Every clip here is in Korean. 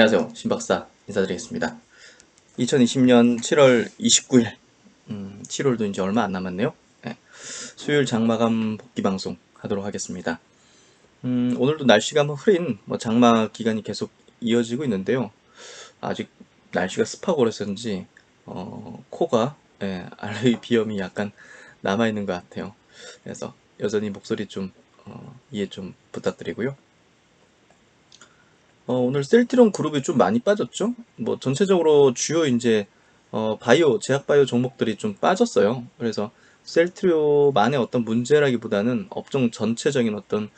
안녕하세요. 신박사 인사드리겠습니다. 2020년 7월 29일 7월도 이제 얼마 안 남았네요. 네, 수요일 장마감 복귀 방송 하도록 하겠습니다. 오늘도 날씨가 흐린 장마 기간이 계속 이어지고 있는데요. 아직 날씨가 습하고 그래서인지 코가 알레르기 비염이 약간 남아있는 것 같아요. 그래서 여전히 목소리 좀 이해 좀 부탁드리고요. 오늘 셀트리온 그룹이 좀 많이 빠졌죠? 전체적으로 주요 이제 바이오, 제약 바이오 종목들이 좀 빠졌어요. 그래서 셀트리온만의 어떤 문제라기보다는 업종 전체적인 어떤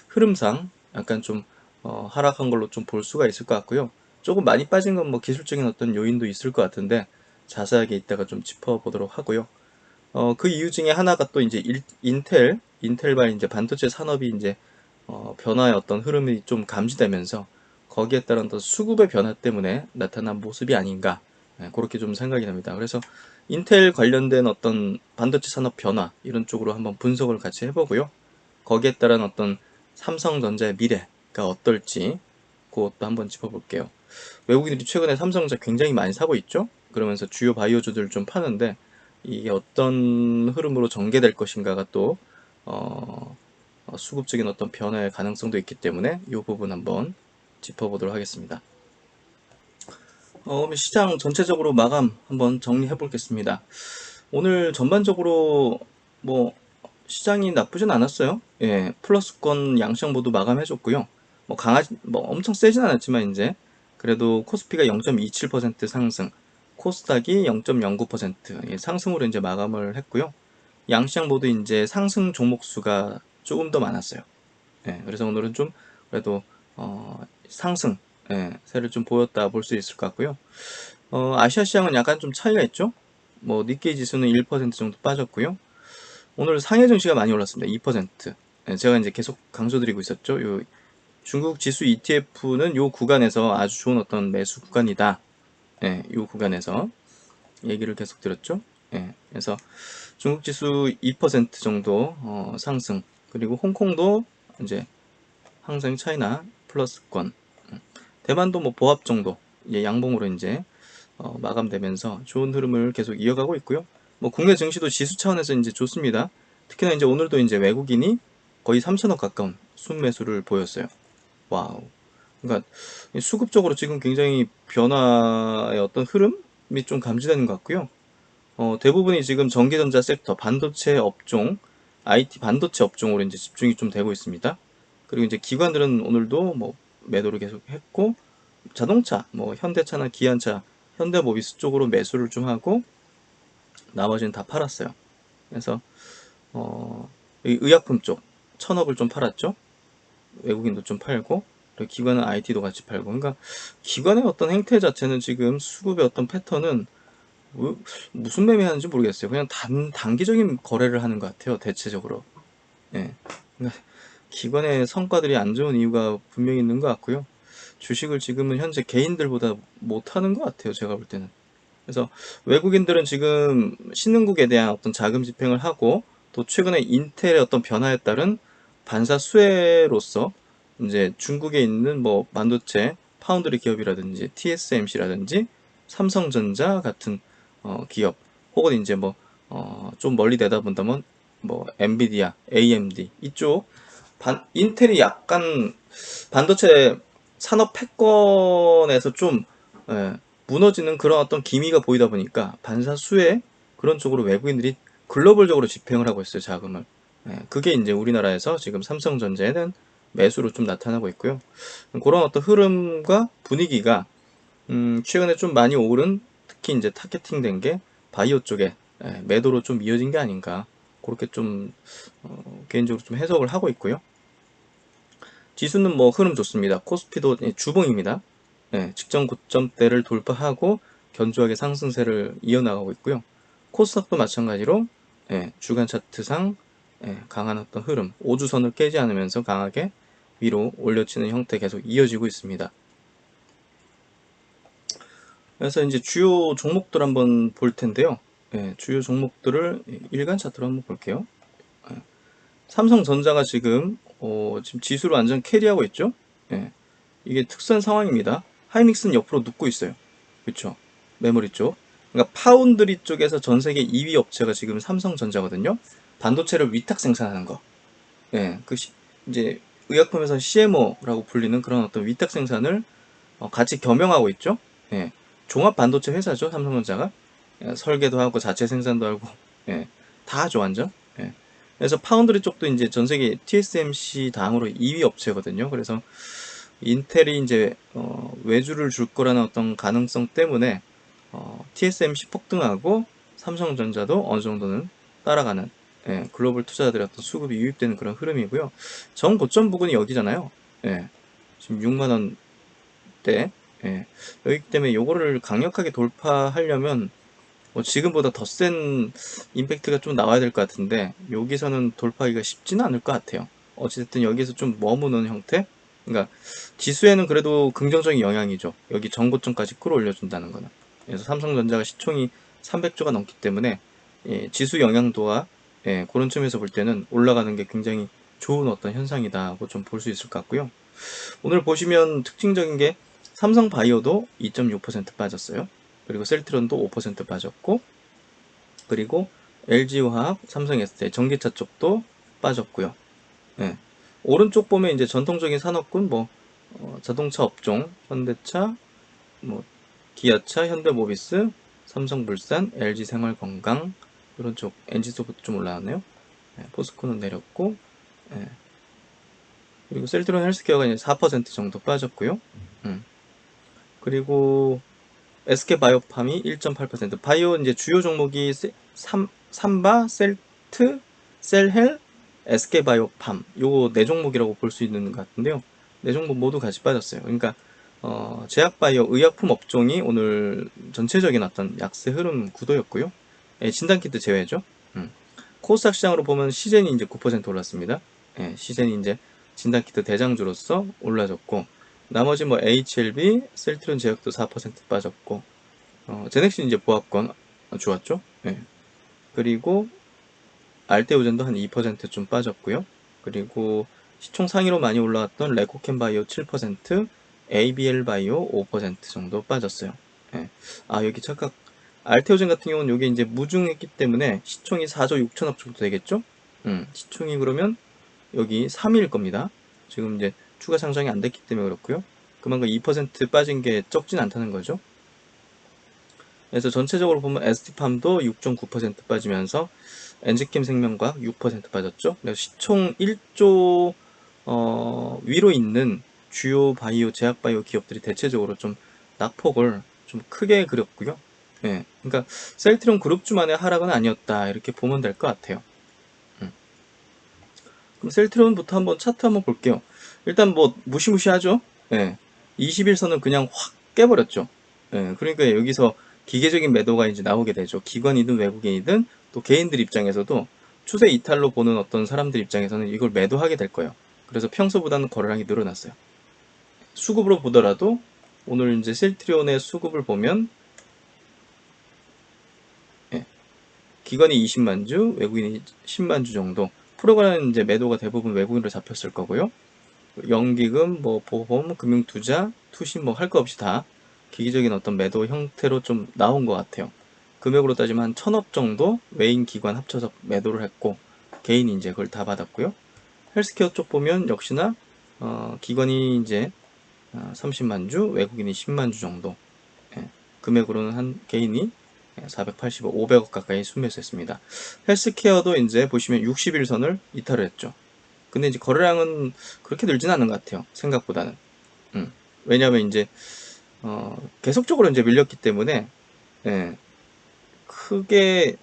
흐름상 약간 좀 하락한 걸로 좀 볼 수가 있을 것 같고요. 조금 많이 빠진 건 기술적인 어떤 요인도 있을 것 같은데 자세하게 이따가 좀 짚어보도록 하고요. 그 이유 중에 하나가 또 이제 인텔발 이제 반도체 산업이 이제 변화의 어떤 흐름이 좀 감지되면서 거기에 따른 어떤 수급의 변화 때문에 나타난 모습이 아닌가, 그렇게 좀 생각이 됩니다. 그래서 인텔 관련된 어떤 반도체 산업 변화 이런 쪽으로 한번 분석을 같이 해보고요. 거기에 따른 어떤 삼성전자의 미래가 어떨지 그것도 한번 짚어볼게요. 외국인들이 최근에 삼성전자 굉장히 많이 사고 있죠. 그러면서 주요 바이오주들을 좀 파는데 이게 어떤 흐름으로 전개될 것인가가 또 수급적인 어떤 변화의 가능성도 있기 때문에 이 부분 한번 짚어보도록 하겠습니다. 그럼 시장 전체적으로 마감 한번 정리해 보겠습니다. 오늘 전반적으로 뭐 시장이 나쁘진 않았어요. 예, 플러스권 양시장 모두 마감해줬고요. 엄청 세진 않았지만 이제 그래도 코스피가 0.27% 상승, 코스닥이 0.09% 상승으로 이제 마감을 했고요. 양시장 모두 이제 상승 종목 수가 조금 더 많았어요. 예, 그래서 오늘은 좀 그래도 상승 세를 좀 보였다 볼 수 있을 것 같고요. 아시아 시장은 약간 좀 차이가 있죠. 니케이 지수는 1% 정도 빠졌고요. 오늘 상해 증시가 많이 올랐습니다. 2%. 예, 제가 이제 계속 강조드리고 있었죠. 요 중국 지수 ETF는 요 구간에서 아주 좋은 어떤 매수 구간이다. 예, 요 구간에서 얘기를 계속 드렸죠. 예, 그래서 중국 지수 2% 정도 상승. 그리고 홍콩도 이제 항상 차이나 플러스권, 대만도 보합 정도 양봉으로 이제 마감되면서 좋은 흐름을 계속 이어가고 있고요. 국내 증시도 지수 차원에서 이제 좋습니다. 특히나 이제 오늘도 이제 외국인이 거의 3천억 가까운 순매수를 보였어요. 와우. 그러니까 수급적으로 지금 굉장히 변화의 어떤 흐름이 좀 감지되는 것 같고요. 대부분이 지금 전기전자 섹터, 반도체 업종, IT 반도체 업종으로 이제 집중이 좀 되고 있습니다. 그리고 이제 기관들은 오늘도 매도를 계속 했고, 자동차, 현대차나 기아차, 현대모비스 쪽으로 매수를 좀 하고, 나머지는 다 팔았어요. 그래서, 의약품 쪽, 천억을 좀 팔았죠. 외국인도 좀 팔고, 그리고 기관은 IT도 같이 팔고. 그러니까, 기관의 어떤 행태 자체는 지금 수급의 어떤 패턴은 무슨 매매하는지 모르겠어요. 그냥 단기적인 거래를 하는 것 같아요. 대체적으로. 예. 그러니까 기관의 성과들이 안 좋은 이유가 분명히 있는 것 같고요. 주식을 지금은 현재 개인들보다 못하는 것 같아요. 제가 볼 때는. 그래서 외국인들은 지금 신흥국에 대한 어떤 자금 집행을 하고 또 최근에 인텔의 어떤 변화에 따른 반사 수혜로서 이제 중국에 있는 반도체 파운드리 기업이라든지 TSMC라든지 삼성전자 같은 기업 혹은 이제 좀 멀리 내다본다면 엔비디아, AMD 이쪽 인텔이 약간 반도체 산업 패권에서 좀 예, 무너지는 그런 어떤 기미가 보이다 보니까 반사수에 그런 쪽으로 외국인들이 글로벌적으로 집행을 하고 있어요, 자금을. 그게 이제 우리나라에서 지금 삼성전자에는 매수로 좀 나타나고 있고요. 그런 어떤 흐름과 분위기가 최근에 좀 많이 오른 특히 이제 타겟팅된 게 바이오 쪽에 매도로 좀 이어진 게 아닌가 그렇게 좀 개인적으로 좀 해석을 하고 있고요. 지수는 흐름 좋습니다. 코스피도 주봉입니다. 직전 고점대를 돌파하고 견조하게 상승세를 이어나가고 있고요. 코스닥도 마찬가지로 주간 차트상 강한 어떤 흐름, 5주선을 깨지 않으면서 강하게 위로 올려치는 형태 계속 이어지고 있습니다. 그래서 이제 주요 종목들 한번 볼 텐데요. 주요 종목들을 일간 차트로 한번 볼게요. 삼성전자가 지금 지금 지수를 완전 캐리하고 있죠. 이게 특수한 상황입니다. 하이닉스는 옆으로 눕고 있어요. 그쵸? 메모리 쪽. 그러니까 파운드리 쪽에서 전 세계 2위 업체가 지금 삼성전자거든요. 반도체를 위탁 생산하는 거. 예, 이제 의약품에서 CMO라고 불리는 그런 어떤 위탁 생산을 같이 겸용하고 있죠. 예, 종합 반도체 회사죠, 삼성전자가. 예, 설계도 하고 자체 생산도 하고, 예, 다 하죠, 완전. 예. 그래서 파운드리 쪽도 이제 전 세계 TSMC 다음으로 2위 업체거든요. 그래서 인텔이 이제 외주를 줄 거라는 어떤 가능성 때문에 TSMC 폭등하고 삼성전자도 어느 정도는 따라가는, 예, 글로벌 투자자들의 어떤 수급이 유입되는 그런 흐름이고요. 정 고점 부근이 여기잖아요. 예, 지금 6만 원대. 예, 여기 때문에 요거를 강력하게 돌파하려면 지금보다 더 센 임팩트가 좀 나와야 될 것 같은데 여기서는 돌파하기가 쉽지는 않을 것 같아요. 어찌됐든 여기서 좀 머무는 형태? 그러니까 지수에는 그래도 긍정적인 영향이죠. 여기 전고점까지 끌어올려준다는 거는. 그래서 삼성전자가 시총이 300조가 넘기 때문에 지수 영향도와 그런 측면에서 볼 때는 올라가는 게 굉장히 좋은 어떤 현상이다고 좀 볼 수 있을 것 같고요. 오늘 보시면 특징적인 게 삼성바이오도 2.6% 빠졌어요. 그리고 셀트론도 5% 빠졌고, 그리고 LG화학, 삼성SD, 전기차 쪽도 빠졌고요. 예. 오른쪽 보면 이제 전통적인 산업군, 자동차 업종, 현대차, 뭐 기아차, 현대모비스, 삼성물산, LG생활건강 이런 쪽 NG소프트 좀 올라왔네요. 예, 포스코는 내렸고, 예. 그리고 셀트론 헬스케어가 이제 4% 정도 빠졌고요. 그리고 SK바이오팜이 1.8%, 바이오 이제 주요 종목이 삼바, 셀트, 셀헬, SK바이오팜 요 네 종목이라고 볼 수 있는 것 같은데요. 네 종목 모두 같이 빠졌어요. 그러니까 제약바이오 의약품 업종이 오늘 전체적인 어떤 약세 흐름 구도였고요. 예, 진단키트 제외죠. 코스닥 시장으로 보면 시젠이 이제 9% 올랐습니다. 예, 시젠이 이제 진단키트 대장주로서 올라졌고, 나머지 HLB, 셀트론 제약도 4% 빠졌고, 제넥신 이제 보합권 좋았죠. 예. 그리고 알테오젠도 한 2%좀 빠졌고요. 그리고 시총 상위로 많이 올라왔던 레코켄 바이오 7%, ABL 바이오 5% 정도 빠졌어요. 예. 여기 착각. 알테오젠 같은 경우는 여기 이제 무중했기 때문에 시총이 4조 6천억 정도 되겠죠? 시총이 그러면 여기 3위일 겁니다. 지금 이제 추가 상장이 안 됐기 때문에 그렇고요. 그만큼 2% 빠진 게 적진 않다는 거죠. 그래서 전체적으로 보면 ST팜도 6.9% 빠지면서 엔지캠 생명과학 6% 빠졌죠. 그래서 시총 1조 위로 있는 주요 바이오, 제약 바이오 기업들이 대체적으로 좀 낙폭을 좀 크게 그렸고요. 예, 그러니까 셀트론 그룹주만의 하락은 아니었다 이렇게 보면 될 것 같아요. 그럼 셀트론부터 한번 차트 한번 볼게요. 일단 무시무시하죠. 예, 21선은 그냥 확 깨버렸죠. 예, 그러니까 여기서 기계적인 매도가 이제 나오게 되죠. 기관이든 외국인이든 또 개인들 입장에서도 추세 이탈로 보는 어떤 사람들 입장에서는 이걸 매도하게 될 거예요. 그래서 평소보다는 거래량이 늘어났어요. 수급으로 보더라도 오늘 이제 셀트리온의 수급을 보면, 예, 기관이 20만 주, 외국인이 10만 주 정도. 프로그램은 이제 매도가 대부분 외국인으로 잡혔을 거고요. 연기금, 보험, 금융투자, 투신 할 거 없이 다 기기적인 어떤 매도 형태로 좀 나온 것 같아요. 금액으로 따지면 한 1,000억 정도 외인 기관 합쳐서 매도를 했고, 개인이 이제 그걸 다 받았고요. 헬스케어 쪽 보면 역시나 기관이 이제 30만 주, 외국인이 10만 주 정도. 예, 금액으로는 한 개인이 480억, 500억 가까이 순매수했습니다. 헬스케어도 이제 보시면 60일선을 이탈을 했죠. 근데 이제 거래량은 그렇게 늘진 않은 것 같아요. 생각보다는. 왜냐하면 이제 계속적으로 이제 밀렸기 때문에, 예, 크게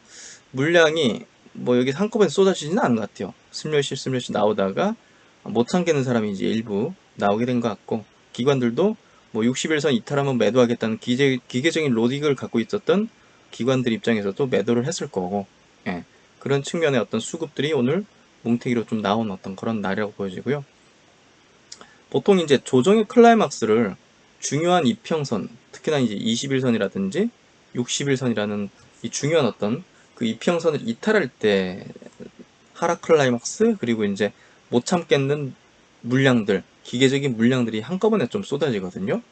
물량이 여기 한꺼번에 쏟아지지는 않은 것 같아요. 슬며시 나오다가 못 참겠는 사람이 이제 일부 나오게 된 것 같고, 기관들도 60일선 이탈하면 매도하겠다는 기계적인 로직을 갖고 있었던 기관들 입장에서도 매도를 했을 거고, 예, 그런 측면의 어떤 수급들이 오늘 뭉태기로 좀 나온 어떤 그런 날이라고 보여지고요. 보통 이제 조정의 클라이막스를 중요한 이평선, 특히나 이제 21선이라든지 60일선이라는 이 중요한 어떤 그 이평선을 이탈할 때 하락 클라이막스, 그리고 이제 못 참겠는 물량들, 기계적인 물량들이 한꺼번에 좀 쏟아지거든요.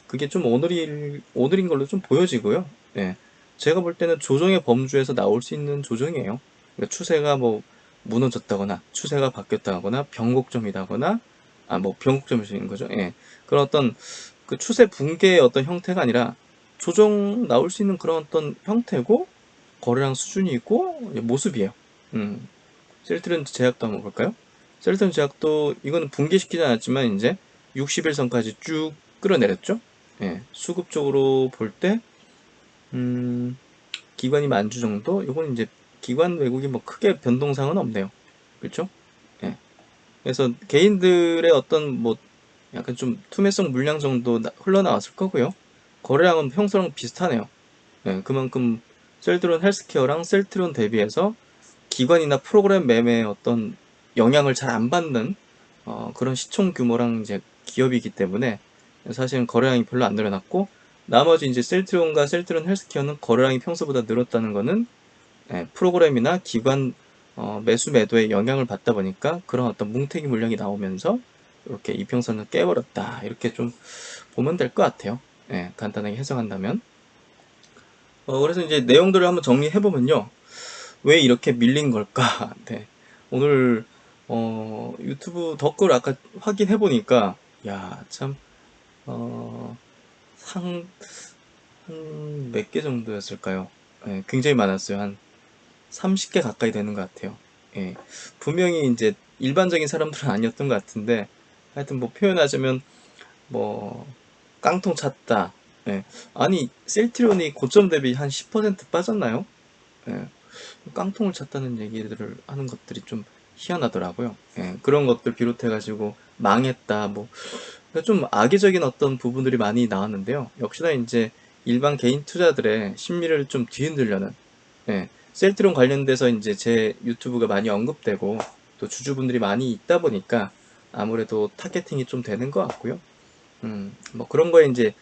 그게 좀 오늘인 걸로 좀 보여지고요. 예. 제가 볼 때는 조정의 범주에서 나올 수 있는 조정이에요. 그러니까 추세가 뭐 무너졌다거나 추세가 바뀌었다거나 변곡점이다거나 뭐 변곡점이신 거죠. 예. 그런 어떤 그 추세 붕괴의 어떤 형태가 아니라 조정 나올 수 있는 그런 어떤 형태고 거래량 수준이 있고 모습이에요. 셀트리온 제약도 한번 볼까요? 셀트리온 제약도 이거는 붕괴시키지 않았지만 이제 60일선까지 쭉 끌어내렸죠. 예, 수급적으로 볼 때 기관이 만주 정도. 이건 이제 기관 외국이 뭐 크게 변동상은 없네요. 그렇죠? 예. 그래서 개인들의 어떤 뭐 약간 좀 투매성 물량 정도 흘러나왔을 거고요. 거래량은 평소랑 비슷하네요. 예, 그만큼 셀트리온 헬스케어랑 셀트리온 대비해서 기관이나 프로그램 매매에 어떤 영향을 잘 안 받는 그런 시총 규모랑 이제 기업이기 때문에 사실은 거래량이 별로 안 늘어났고, 나머지 이제 셀트리온과 셀트리온 헬스케어는 거래량이 평소보다 늘었다는 거는 프로그램이나 기관 매수 매도에 영향을 받다 보니까 그런 어떤 뭉태기 물량이 나오면서 이렇게 이평선을 깨버렸다, 이렇게 좀 보면 될 것 같아요. 예, 간단하게 해석한다면. 그래서 이제 내용들을 한번 정리해 보면요, 왜 이렇게 밀린 걸까? 네. 오늘 유튜브 댓글 아까 확인해 보니까 야, 참 상 한 몇 개 정도였을까요? 예, 굉장히 많았어요. 한 30개 가까이 되는 것 같아요. 예. 분명히 이제 일반적인 사람들은 아니었던 것 같은데, 하여튼 뭐 표현하자면 뭐 깡통 찼다. 예. 아니 셀트리온이 고점 대비 한 10% 빠졌나요? 예. 깡통을 찼다는 얘기들을 하는 것들이 좀 희한하더라고요. 예, 그런 것들 비롯해가지고 망했다, 뭐, 그러니까 좀 악의적인 어떤 부분들이 많이 나왔는데요. 역시나 이제 일반 개인 투자들의 심리를 좀 뒤흔들려는, 예, 셀트론 관련돼서 이제 제 유튜브가 많이 언급되고 또 주주분들이 많이 있다 보니까 아무래도 타겟팅이 좀 되는 것 같고요. 뭐 그런 거에 이제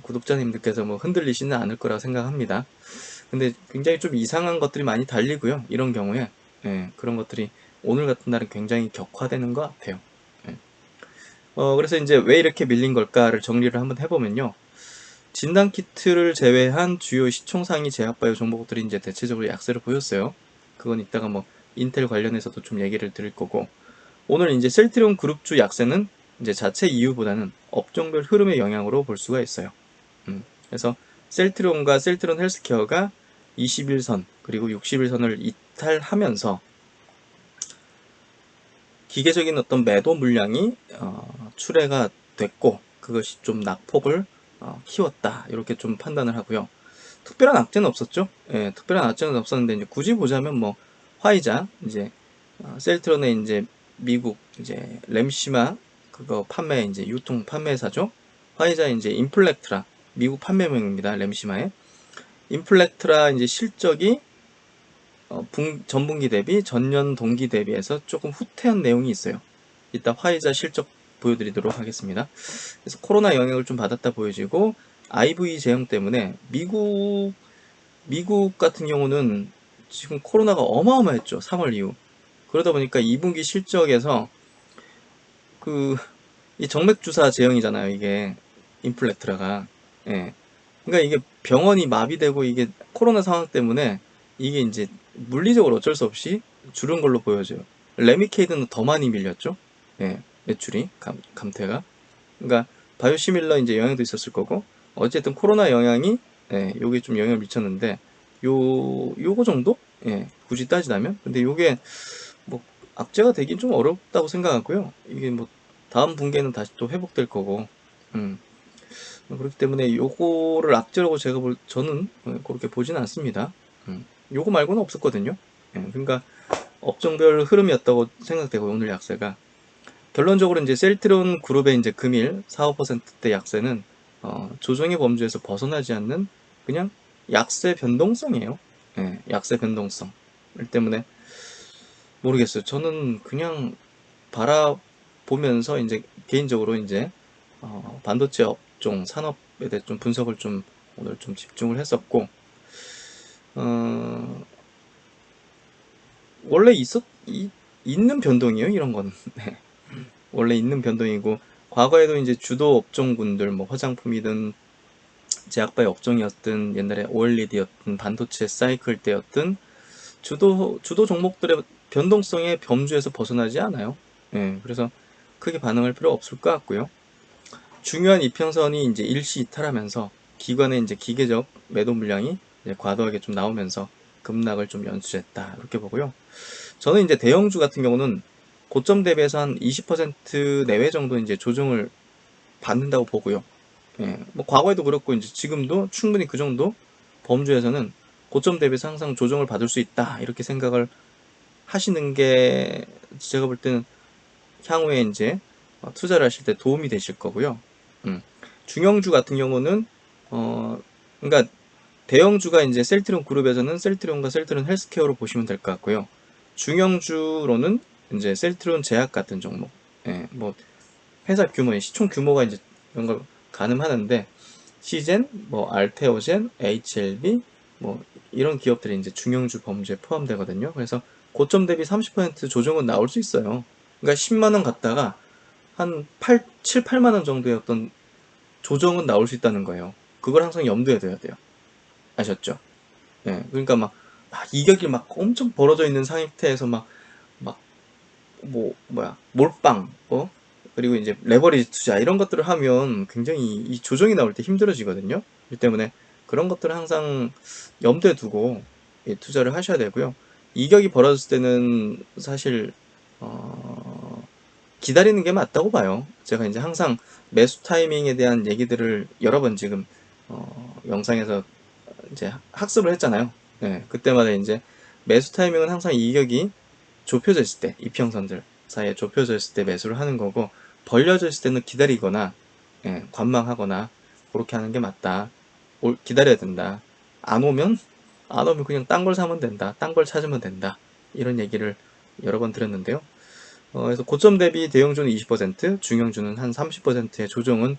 구독자님들께서 뭐 흔들리지는 않을 거라 생각합니다. 근데 굉장히 좀 이상한 것들이 많이 달리고요. 이런 경우에 그런 것들이 오늘 같은 날은 굉장히 격화되는 것 같아요. 예. 그래서 이제 왜 이렇게 밀린 걸까를 정리를 한번 해보면요. 진단 키트를 제외한 주요 시총상위 제약바이오 종목들이 이제 대체적으로 약세를 보였어요. 그건 이따가 뭐 인텔 관련해서도 좀 얘기를 드릴 거고, 오늘 이제 셀트리온 그룹주 약세는 이제 자체 이유보다는 업종별 흐름의 영향으로 볼 수가 있어요. 그래서 셀트리온과 셀트리온 헬스케어가 21선 그리고 61선을 이탈하면서 기계적인 어떤 매도 물량이 출회가 됐고, 그것이 좀 낙폭을 키웠다, 이렇게 좀 판단을 하고요. 특별한 악재는 없었죠. 예, 특별한 악재는 없었는데 이제 굳이 보자면 뭐 화이자 이제 셀트론의 이제 미국 이제 램시마 그거 판매 이제 유통 판매사죠. 화이자 이제 인플렉트라 미국 판매명입니다. 램시마의 인플렉트라 이제 실적이 전분기 대비 전년 동기 대비해서 조금 후퇴한 내용이 있어요. 이따 화이자 실적 보여드리도록 하겠습니다. 그래서 코로나 영향을 좀 받았다 보여지고, IV 제형 때문에 미국 같은 경우는 지금 코로나가 어마어마했죠. 3월 이후. 그러다 보니까 2분기 실적에서 그 이 정맥주사 제형이잖아요. 이게 인플렉트라가. 예. 그러니까 이게 병원이 마비되고 이게 코로나 상황 때문에 이게 이제 물리적으로 어쩔 수 없이 줄은 걸로 보여져요. 레미케이드는 더 많이 밀렸죠. 예, 매출이 감퇴가. 그러니까 바이오시밀러 이제 영향도 있었을 거고, 어쨌든 코로나 영향이 요게 좀 영향을 미쳤는데 요거 정도? 예, 굳이 따지자면. 근데 요게 뭐 악재가 되긴 좀 어렵다고 생각하고요. 이게 뭐 다음 분기에는 다시 또 회복될 거고, 음, 그렇기 때문에 요거를 악재라고 저는 그렇게 보지는 않습니다. 요거 말고는 없었거든요. 예, 그러니까 업종별 흐름이었다고 생각되고, 오늘 약세가 결론적으로 이제 셀트리온 그룹의 이제 금일 4~5%대 약세는 조정의 범주에서 벗어나지 않는 그냥 약세 변동성이에요. 예, 약세 변동성. 이 때문에 모르겠어요. 저는 그냥 바라보면서 이제 개인적으로 이제 반도체 업종 산업에 대해 좀 분석을 좀 오늘 좀 집중을 했었고, 어, 원래 있는 변동이에요, 이런 건. 네. 원래 있는 변동이고 과거에도 이제 주도 업종군들, 뭐 화장품이든 제약바의 업종이었든 옛날에 OLED였든 반도체 사이클 때였든 주도 종목들의 변동성의 범주에서 벗어나지 않아요. 예, 그래서 크게 반응할 필요 없을 것 같고요. 중요한 이평선이 이제 일시 이탈하면서 기관의 이제 기계적 매도 물량이 이제 과도하게 좀 나오면서 급락을 좀 연출했다 이렇게 보고요. 저는 이제 대형주 같은 경우는 고점 대비해서 한 20% 내외 정도 이제 조정을 받는다고 보고요. 예, 뭐 과거에도 그렇고 이제 지금도 충분히 그 정도 범주에서는 고점 대비해서 항상 조정을 받을 수 있다 이렇게 생각을 하시는 게 제가 볼 때는 향후에 이제 투자를 하실 때 도움이 되실 거고요. 중형주 같은 경우는 그러니까 대형주가 이제 셀트리온 그룹에서는 셀트리온과 셀트리온 헬스케어로 보시면 될 것 같고요. 중형주로는 이제 셀트리온 제약 같은 종목, 예, 뭐 회사 규모, 시총 규모가 이제 이런 걸 가늠하는데 시젠, 뭐 알테오젠, HLB, 뭐 이런 기업들이 이제 중형주 범주에 포함되거든요. 그래서 고점 대비 30% 조정은 나올 수 있어요. 그러니까 10만 원 갔다가 한 7, 8만 원 정도의 어떤 조정은 나올 수 있다는 거예요. 그걸 항상 염두에 둬야 돼요. 아셨죠? 예. 그러니까 막 이격이 막 엄청 벌어져 있는 상태에서 막, 몰빵, 그리고 이제 레버리지 투자, 이런 것들을 하면 굉장히 이 조정이 나올 때 힘들어지거든요. 이 때문에 그런 것들을 항상 염두에 두고 투자를 하셔야 되고요. 이격이 벌어졌을 때는 사실, 기다리는 게 맞다고 봐요. 제가 이제 항상 매수 타이밍에 대한 얘기들을 여러 번 지금, 영상에서 이제 학습을 했잖아요. 네, 그때마다 이제 매수 타이밍은 항상 이격이 좁혀져 있을 때, 이평선들 사이에 좁혀져 있을 때 매수를 하는 거고, 벌려져 있을 때는 기다리거나, 예, 관망하거나, 그렇게 하는 게 맞다. 기다려야 된다. 안 오면, 안 오면 그냥 딴 걸 사면 된다. 딴 걸 찾으면 된다. 이런 얘기를 여러 번 들었는데요. 그래서 고점 대비 대형주는 20%, 중형주는 한 30%의 조정은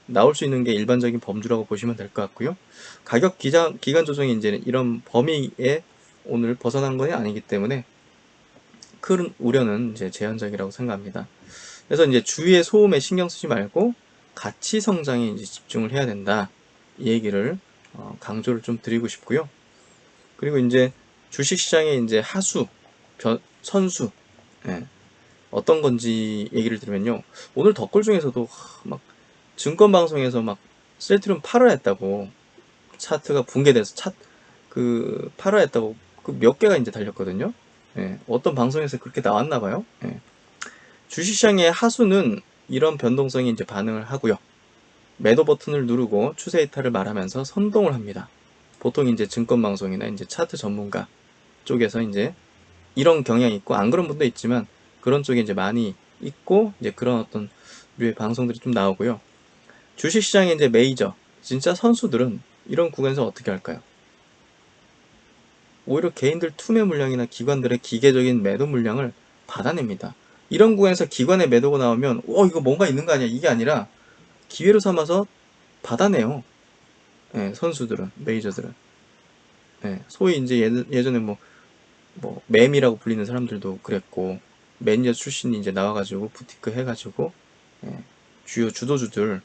나올 수 있는 게 일반적인 범주라고 보시면 될 것 같고요. 가격 기간 조정이 이제 이런 범위에 오늘 벗어난 건 아니기 때문에 큰 우려는 이제 제한적이라고 생각합니다. 그래서 이제 주위의 소음에 신경 쓰지 말고 가치 성장에 이제 집중을 해야 된다. 이 얘기를 강조를 좀 드리고 싶고요. 그리고 이제 주식시장의 이제 하수, 선수, 예, 어떤 건지 얘기를 드리면요. 오늘 덧글 중에서도 막 증권방송에서 막 셀트리온 팔아 했다고, 차트가 붕괴돼서 팔아 했다고 그 몇 개가 이제 달렸거든요. 예, 어떤 방송에서 그렇게 나왔나 봐요. 예. 주식시장의 하수는 이런 변동성이 이제 반응을 하고요. 매도 버튼을 누르고 추세 이탈을 말하면서 선동을 합니다. 보통 이제 증권방송이나 이제 차트 전문가 쪽에서 이제 이런 경향이 있고, 안 그런 분도 있지만 그런 쪽에 이제 많이 있고, 이제 그런 어떤 류의 방송들이 좀 나오고요. 주식시장의 이제 메이저, 진짜 선수들은 이런 구간에서 어떻게 할까요? 오히려 개인들 투매 물량이나 기관들의 기계적인 매도 물량을 받아냅니다. 이런 구간에서 기관의 매도가 나오면 이거 뭔가 있는 거 아니야, 이게 아니라 기회로 삼아서 받아내요. 예, 선수들은, 메이저들은. 예, 소위 이제 예전에 맴이라고 불리는 사람들도 그랬고, 매니저 출신이 이제 나와가지고 부티크 해가지고, 예, 주요 주도주들,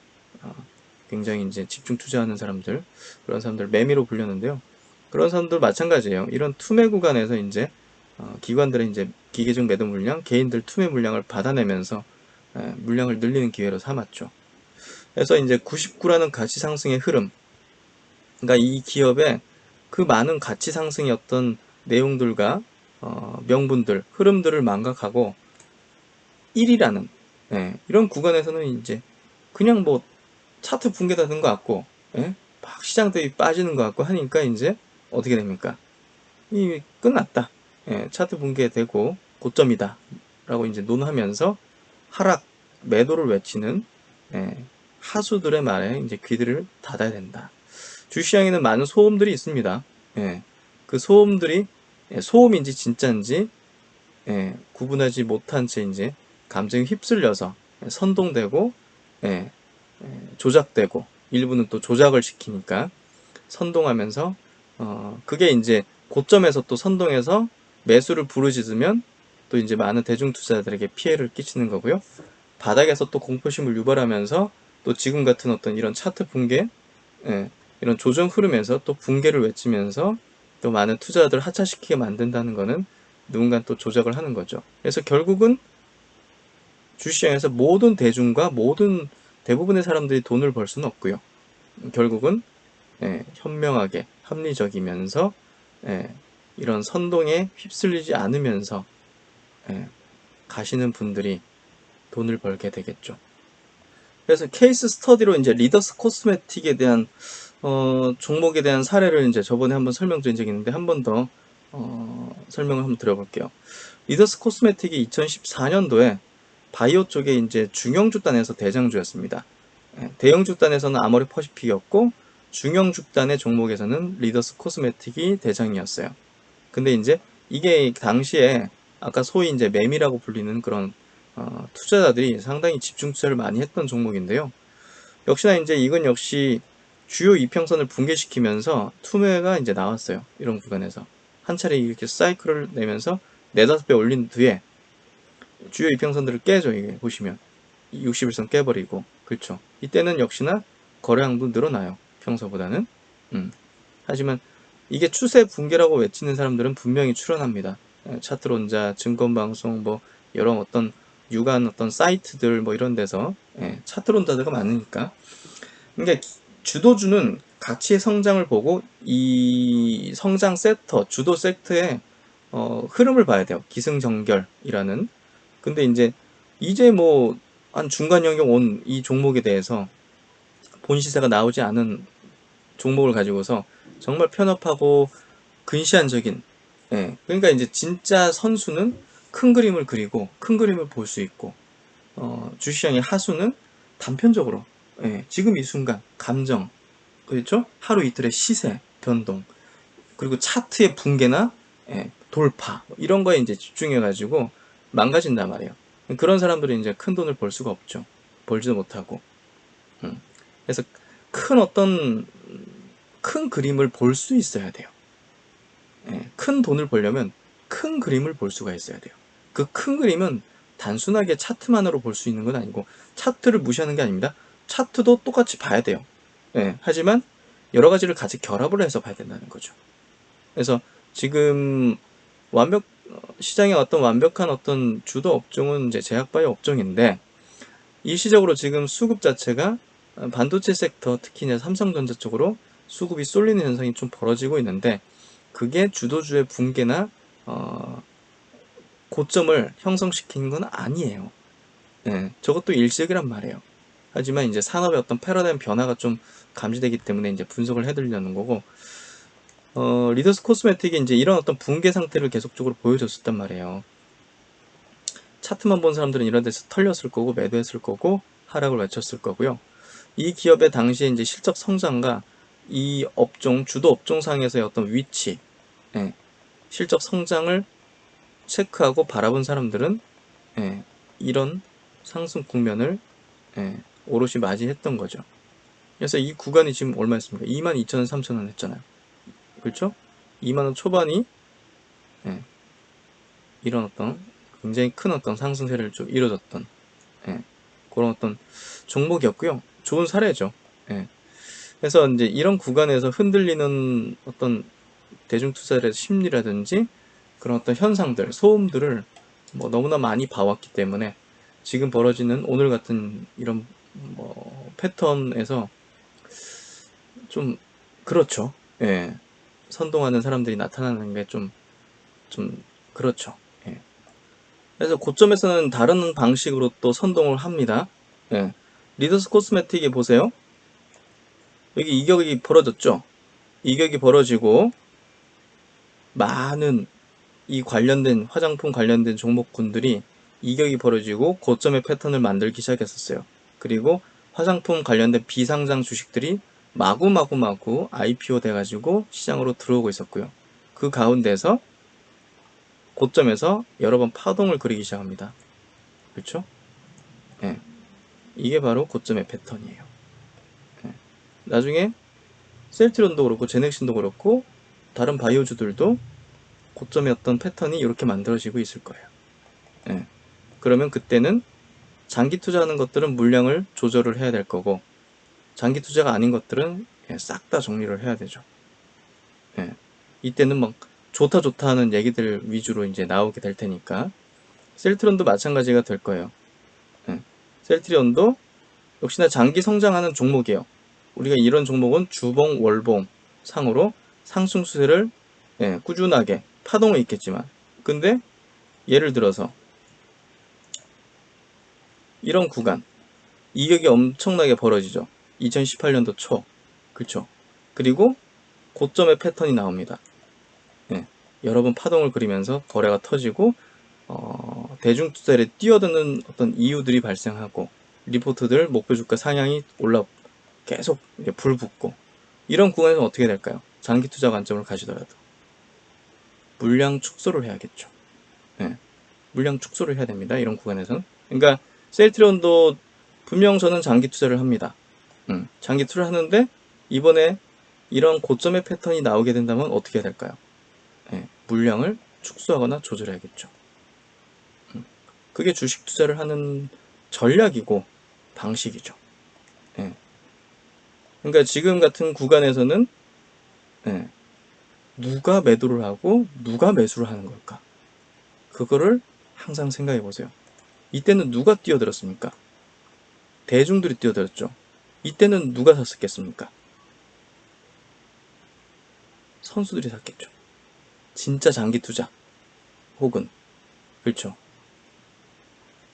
굉장히 이제 집중 투자하는 사람들, 그런 사람들 매미로 불렸는데요. 그런 사람들 마찬가지예요. 이런 투매 구간에서 이제 기관들의 이제 기계적 매도 물량, 개인들 투매 물량을 받아내면서 물량을 늘리는 기회로 삼았죠. 그래서 이제 99라는 가치 상승의 흐름, 그러니까 이 기업의 그 많은 가치 상승의 어떤 내용들과 명분들, 흐름들을 망각하고 1이라는 이런 구간에서는 이제 그냥 차트 붕괴되는 것 같고, 예? 막 시장 대비 빠지는 것 같고 하니까 이제 어떻게 됩니까? 이 끝났다. 예, 차트 붕괴되고 고점이다. 라고 이제 논하면서 하락, 매도를 외치는 하수들의 말에 이제 귀들을 닫아야 된다. 주시장에는 많은 소음들이 있습니다. 예, 그 소음들이 소음인지 진짜인지 구분하지 못한 채 이제 감정에 휩쓸려서 선동되고, 예, 조작되고, 일부는 또 조작을 시키니까 선동하면서 그게 이제 고점에서 또 선동해서 매수를 부르짖으면 또 이제 많은 대중 투자자들에게 피해를 끼치는 거고요. 바닥에서 또 공포심을 유발하면서 또 지금 같은 어떤 이런 차트 붕괴, 예, 이런 조정 흐름에서 또 붕괴를 외치면서 또 많은 투자자들을 하차시키게 만든다는 거는 누군가 또 조작을 하는 거죠. 그래서 결국은 주식시장에서 모든 대중과 모든 대부분의 사람들이 돈을 벌 수는 없고요. 결국은 현명하게 합리적이면서 이런 선동에 휩쓸리지 않으면서 가시는 분들이 돈을 벌게 되겠죠. 그래서 케이스 스터디로 이제 리더스 코스메틱에 대한 종목에 대한 사례를 이제 저번에 한번 설명드린 적이 있는데 한 번 더 설명을 한번 드려볼게요. 리더스 코스메틱이 2014년도에 바이오 쪽에 이제 중형주단에서 대장주였습니다. 대형주단에서는 아모레 퍼시픽이었고 중형주단의 종목에서는 리더스 코스메틱이 대장이었어요. 근데 이제 이게 당시에 아까 소위 이제 매미라고 불리는 그런 투자자들이 상당히 집중 투자를 많이 했던 종목인데요. 역시나 이제 이건 역시 주요 이평선을 붕괴시키면서 투매가 이제 나왔어요. 이런 구간에서 한 차례 이렇게 사이클을 내면서 4-5배 올린 뒤에 주요 이평선들을 깨죠. 이게 보시면 60일선 깨버리고, 그렇죠. 이때는 역시나 거래량도 늘어나요. 평소보다는. 하지만 이게 추세 붕괴라고 외치는 사람들은 분명히 출연합니다. 차트론자, 증권방송, 뭐 여러 어떤 유관 어떤 사이트들 뭐 이런 데서 차트론자들가 많으니까. 그러니까 주도주는 가치의 성장을 보고 이 성장 섹터, 주도 섹터의 흐름을 봐야 돼요. 기승전결이라는. 근데 이제 뭐 한 중간 영역 온 이 종목에 대해서 본 시세가 나오지 않은 종목을 가지고서 정말 편협하고 근시안적인, 그러니까 이제 진짜 선수는 큰 그림을 그리고 큰 그림을 볼 수 있고, 주시장의 하수는 단편적으로, 지금 이 순간 감정, 그렇죠? 하루 이틀의 시세 변동, 그리고 차트의 붕괴나 돌파 이런 거에 이제 집중해가지고 망가진단 말이에요. 그런 사람들은 이제 큰 돈을 벌 수가 없죠. 벌지도 못하고. 그래서 큰 그림을 볼 수 있어야 돼요. 큰 돈을 벌려면 큰 그림을 볼 수가 있어야 돼요. 그 큰 그림은 단순하게 차트만으로 볼 수 있는 건 아니고, 차트를 무시하는 게 아닙니다. 차트도 똑같이 봐야 돼요. 하지만 여러 가지를 같이 결합을 해서 봐야 된다는 거죠. 그래서 지금 시장의 어떤 완벽한 어떤 주도 업종은 이제 제약바이오 업종인데, 일시적으로 지금 수급 자체가 반도체 섹터, 특히 이제 삼성전자 쪽으로 수급이 쏠리는 현상이 좀 벌어지고 있는데, 그게 주도주의 붕괴나 고점을 형성시키는 건 아니에요. 저것도 일시적이란 말이에요. 하지만 이제 산업의 어떤 패러다임 변화가 좀 감지되기 때문에 이제 분석을 해드리려는 거고, 리더스 코스메틱이 이제 이런 어떤 붕괴 상태를 계속적으로 보여줬었단 말이에요. 차트만 본 사람들은 이런 데서 털렸을 거고, 매도했을 거고, 하락을 외쳤을 거고요. 이 기업의 당시에 이제 실적 성장과 이 업종, 주도 업종상에서의 어떤 위치, 실적 성장을 체크하고 바라본 사람들은 이런 상승 국면을 오롯이 맞이했던 거죠. 그래서 이 구간이 지금 얼마였습니까? 22,000원, 3,000원 했잖아요. 그렇죠? 2만원 초반이 이런 어떤 굉장히 큰 어떤 상승세를 좀 이뤄졌던 그런 어떤 종목이었고요. 좋은 사례죠. 그래서 이제 이런 구간에서 흔들리는 어떤 대중투자의 심리라든지 그런 어떤 현상들, 소음들을 뭐 너무나 많이 봐왔기 때문에 지금 벌어지는 오늘 같은 이런 뭐 패턴에서 좀 그렇죠. 선동하는 사람들이 나타나는 게 좀 그렇죠. 그래서 고점에서는 다른 방식으로 또 선동을 합니다. 리더스 코스메틱에 보세요. 여기 이격이 벌어졌죠. 이격이 벌어지고 많은 이 관련된 화장품 관련된 종목군들이 이격이 벌어지고 고점의 패턴을 만들기 시작했었어요. 그리고 화장품 관련된 비상장 주식들이 마구마구 IPO 돼가지고 시장으로 들어오고 있었고요. 그 가운데서 고점에서 여러 번 파동을 그리기 시작합니다. 그렇죠? 이게 바로 고점의 패턴이에요. 나중에 셀트론도 그렇고 제넥신도 그렇고 다른 바이오주들도 고점의 어떤 패턴이 이렇게 만들어지고 있을 거예요. 그러면 그때는 장기 투자하는 것들은 물량을 조절을 해야 될 거고, 장기 투자가 아닌 것들은 싹 다 정리를 해야 되죠. 예. 이때는 막 좋다 좋다 하는 얘기들 위주로 이제 나오게 될 테니까. 셀트론도 마찬가지가 될 거예요. 예. 셀트리온도 역시나 장기 성장하는 종목이에요. 우리가 이런 종목은 주봉, 월봉 상으로 상승 추세를 꾸준하게 파동은 있겠지만, 근데 예를 들어서 이런 구간 이격이 엄청나게 벌어지죠. 2018년도 초, 그쵸? 그리고 고점의 패턴이 나옵니다. 여러 번 파동을 그리면서 거래가 터지고 대중 투자에 뛰어드는 어떤 이유들이 발생하고, 리포트들 목표 주가 상향이 올라 계속 불붙고, 이런 구간에서 어떻게 될까요? 장기 투자 관점을 가지더라도 물량 축소를 해야겠죠. 물량 축소를 해야 됩니다. 이런 구간에서는. 그러니까 셀트리온도 분명 저는 장기 투자를 합니다. 장기 투자를 하는데 이번에 이런 고점의 패턴이 나오게 된다면 어떻게 해야 될까요? 물량을 축소하거나 조절해야겠죠. 그게 주식 투자를 하는 전략이고 방식이죠. 그러니까 지금 같은 구간에서는 누가 매도를 하고 누가 매수를 하는 걸까? 그거를 항상 생각해 보세요. 이때는 누가 뛰어들었습니까? 대중들이 뛰어들었죠. 이때는 누가 샀었겠습니까? 선수들이 샀겠죠. 진짜 장기 투자 혹은, 그렇죠.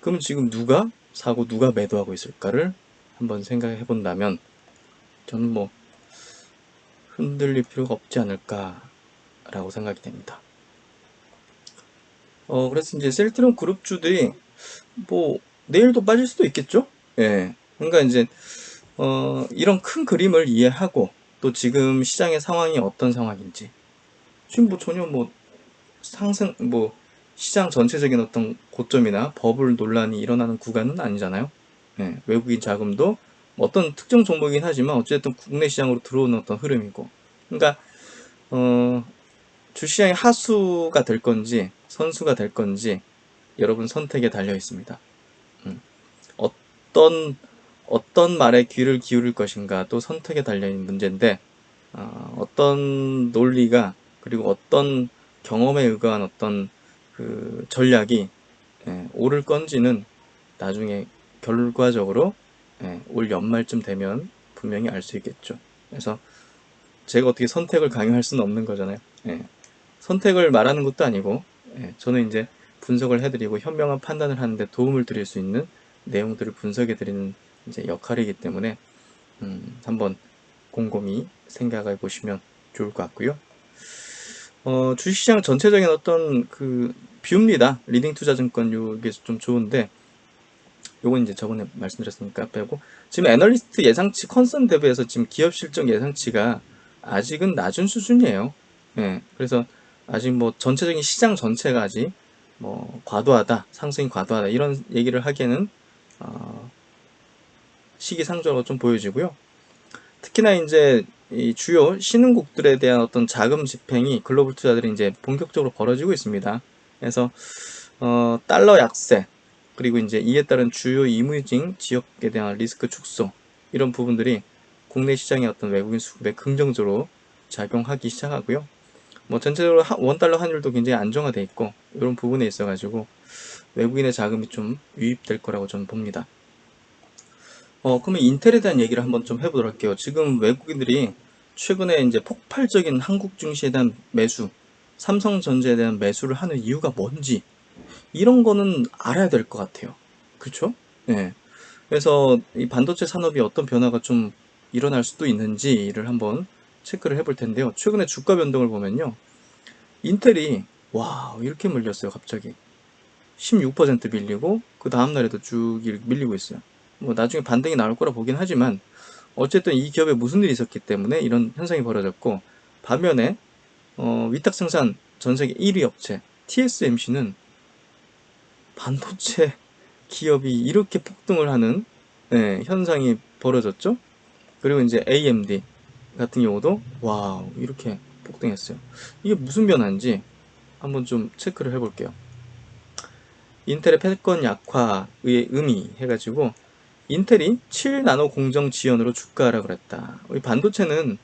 그러면 지금 누가 사고 누가 매도하고 있을까를 한번 생각해 본다면 저는 뭐 흔들릴 필요가 없지 않을까라고 생각이 됩니다. 그래서 이제 셀트리온 그룹주들이 뭐 내일도 빠질 수도 있겠죠? 그러니까 이제 이런 큰 그림을 이해하고, 또 지금 시장의 상황이 어떤 상황인지, 지금 뭐 전혀 뭐 상승 뭐 시장 전체적인 어떤 고점이나 버블 논란이 일어나는 구간은 아니잖아요. 외국인 자금도 어떤 특정 종목이긴 하지만 어쨌든 국내 시장으로 들어오는 어떤 흐름이고, 그러니까 주시장의 하수가 될 건지 선수가 될 건지 여러분 선택에 달려 있습니다. 어떤 말에 귀를 기울일 것인가 또 선택에 달려 있는 문제인데, 어떤 논리가, 그리고 어떤 경험에 의거한 어떤 그 전략이 옳을 건지는 나중에 결과적으로 올 연말쯤 되면 분명히 알 수 있겠죠. 그래서 제가 어떻게 선택을 강요할 수는 없는 거잖아요. 선택을 말하는 것도 아니고, 저는 이제 분석을 해드리고 현명한 판단을 하는데 도움을 드릴 수 있는 내용들을 분석해드리는 이제 역할이기 때문에 한번 곰곰이 생각해 보시면 좋을 것 같고요. 주식시장 전체적인 어떤 그 뷰입니다. 리딩투자증권 요게 좀 좋은데, 요건 이제 저번에 말씀드렸으니까 빼고, 지금 애널리스트 예상치 컨선 대비해서 지금 기업 실적 예상치가 아직은 낮은 수준이에요. 그래서 아직 뭐 전체적인 시장 전체가 아직 뭐 과도하다, 상승이 과도하다 이런 얘기를 하기에는 시기상조로 좀 보여지고요. 특히나 이제 이 주요 신흥국들에 대한 어떤 자금 집행이 글로벌 투자들이 이제 본격적으로 벌어지고 있습니다. 그래서 달러 약세, 그리고 이제 이에 따른 주요 이무징 지역에 대한 리스크 축소, 이런 부분들이 국내 시장의 어떤 외국인 수급에 긍정적으로 작용하기 시작하고요. 뭐 전체적으로 원달러 환율도 굉장히 안정화돼 있고, 이런 부분에 있어가지고 외국인의 자금이 좀 유입될 거라고 저는 봅니다. 그러면 인텔에 대한 얘기를 한번 좀 해보도록 할게요. 지금 외국인들이 최근에 이제 폭발적인 한국 증시에 대한 매수, 삼성전자에 대한 매수를 하는 이유가 뭔지, 이런 거는 알아야 될 것 같아요. 그쵸? 네. 그래서 이 반도체 산업이 어떤 변화가 좀 일어날 수도 있는지를 한번 체크를 해볼 텐데요. 최근에 주가 변동을 보면요. 인텔이 와 이렇게 밀렸어요. 갑자기 16% 밀리고, 그 다음날에도 쭉 밀리고 있어요. 뭐 나중에 반등이 나올 거라 보긴 하지만 어쨌든 이 기업에 무슨 일이 있었기 때문에 이런 현상이 벌어졌고, 반면에 위탁 생산 전 세계 1위 업체 TSMC는 반도체 기업이 이렇게 폭등을 하는 현상이 벌어졌죠. 그리고 이제 AMD 같은 경우도 와우 이렇게 폭등했어요. 이게 무슨 변화인지 한번 좀 체크를 해볼게요. 인텔의 패권 약화의 의미 해가지고 인텔이 7나노 공정 지연으로 주가 하락을 했다. 이 반도체는